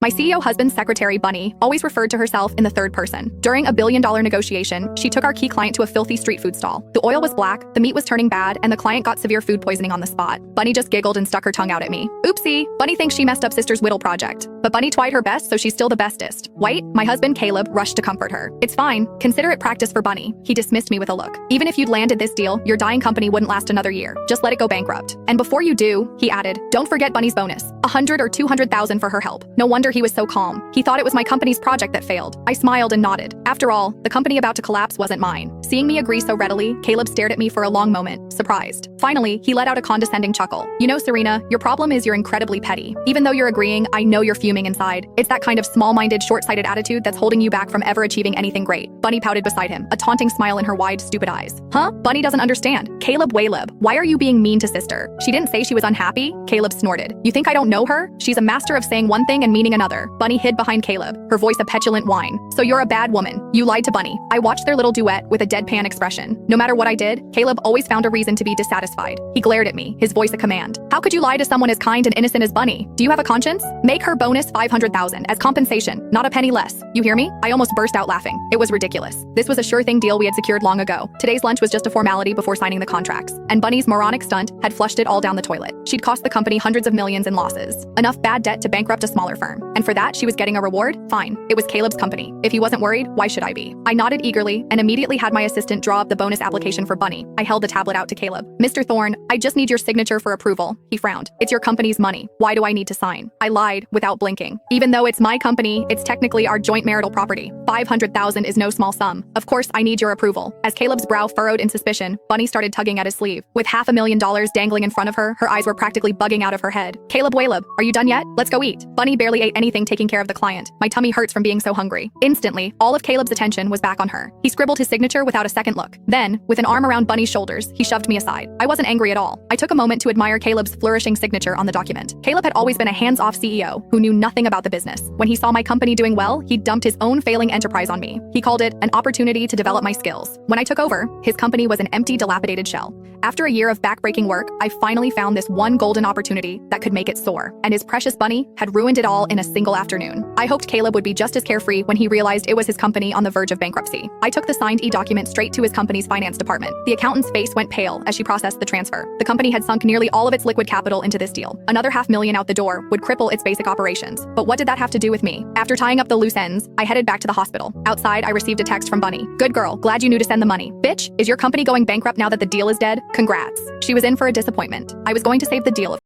My CEO husband's secretary, Bunny, always referred to herself in the third person. During a billion-dollar negotiation, she took our key client to a filthy street food stall. The oil was black, the meat was turning bad, and the client got severe food poisoning on the spot. Bunny just giggled and stuck her tongue out at me. Oopsie, Bunny thinks she messed up sister's whittle project. But Bunny tried her best, so she's still the bestest. White, my husband Caleb, rushed to comfort her. It's fine, consider it practice for Bunny. He dismissed me with a look. Even if you'd landed this deal, your dying company wouldn't last another year. Just let it go bankrupt. And before you do, he added, don't forget Bunny's bonus. 100 or 200,000 for her help. No wonder he was so calm. He thought it was my company's project that failed. I smiled and nodded. After all, the company about to collapse wasn't mine. Seeing me agree so readily, Caleb stared at me for a long moment, surprised. Finally, he let out a condescending chuckle. You know, Serena, your problem is you're incredibly petty. Even though you're agreeing, I know you're fuming inside. It's that kind of small-minded, short-sighted attitude that's holding you back from ever achieving anything great. Bunny pouted beside him, a taunting smile in her wide, stupid eyes. Huh? Bunny doesn't understand. Caleb Waylib, why are you being mean to sister? She didn't say she was unhappy? Caleb snorted. You think I don't know her? She's a master of saying one thing and meaning another. Bunny hid behind Caleb, her voice a petulant whine. So you're a bad woman. You lied to Bunny. I watched their little duet with a deadpan expression. No matter what I did, Caleb always found a reason to be dissatisfied. He glared at me, his voice a command. How could you lie to someone as kind and innocent as Bunny? Do you have a conscience? Make her bonus 500,000 as compensation, not a penny less. You hear me? I almost burst out laughing. It was ridiculous. This was a sure thing deal we had secured long ago. Today's lunch was just a formality before signing the contracts. And Bunny's moronic stunt had flushed it all down the toilet. She'd cost the company hundreds of millions in losses. Enough bad debt to bankrupt a smaller firm. And for that, she was getting a reward? Fine. It was Caleb's company. If he wasn't worried, why should I be? I nodded eagerly and immediately had my assistant draw up the bonus application for Bunny. I held the tablet out to Caleb. Mr. Thorne, I just need your signature for approval. He frowned. It's your company's money. Why do I need to sign? I lied without blinking. Even though it's my company, it's technically our joint marital property. 500,000 is no small sum. Of course, I need your approval. As Caleb's brow furrowed in suspicion, Bunny started tugging at his sleeve. With $500,000 dangling in front of her, her eyes were practically bugging out of her head. Caleb Waylib, are you done yet? Let's go eat. Bunny barely ate anything taking care of the client. My tummy hurts from being so hungry. Instantly, all of Caleb's attention was back on her. He scribbled his signature without a second look. Then, with an arm around Bunny's shoulders, he shoved me aside. I wasn't angry at all. I took a moment to admire Caleb's flourishing signature on the document. Caleb had always been a hands-off CEO who knew nothing about the business. When he saw my company doing well, he dumped his own failing enterprise on me. He called it an opportunity to develop my skills. When I took over, his company was an empty, dilapidated shell. After a year of backbreaking work, I finally found this one golden opportunity that could make it soar, and his precious Bunny had ruined it all in a single afternoon. I hoped Caleb would be just as carefree when he realized it was his company on the verge of bankruptcy. I took the signed e-document straight to his company's finance department. The accountant's face went pale as she processed the transfer. The company had sunk nearly all of its liquid capital into this deal. Another $500,000 out the door would cripple its basic operations. But what did that have to do with me? After tying up the loose ends, I headed back to the hospital. Outside, I received a text from Bunny. Good girl, glad you knew to send the money. Bitch, is your company going bankrupt now that the deal is dead? Congrats. She was in for a disappointment. I was going to save the deal, of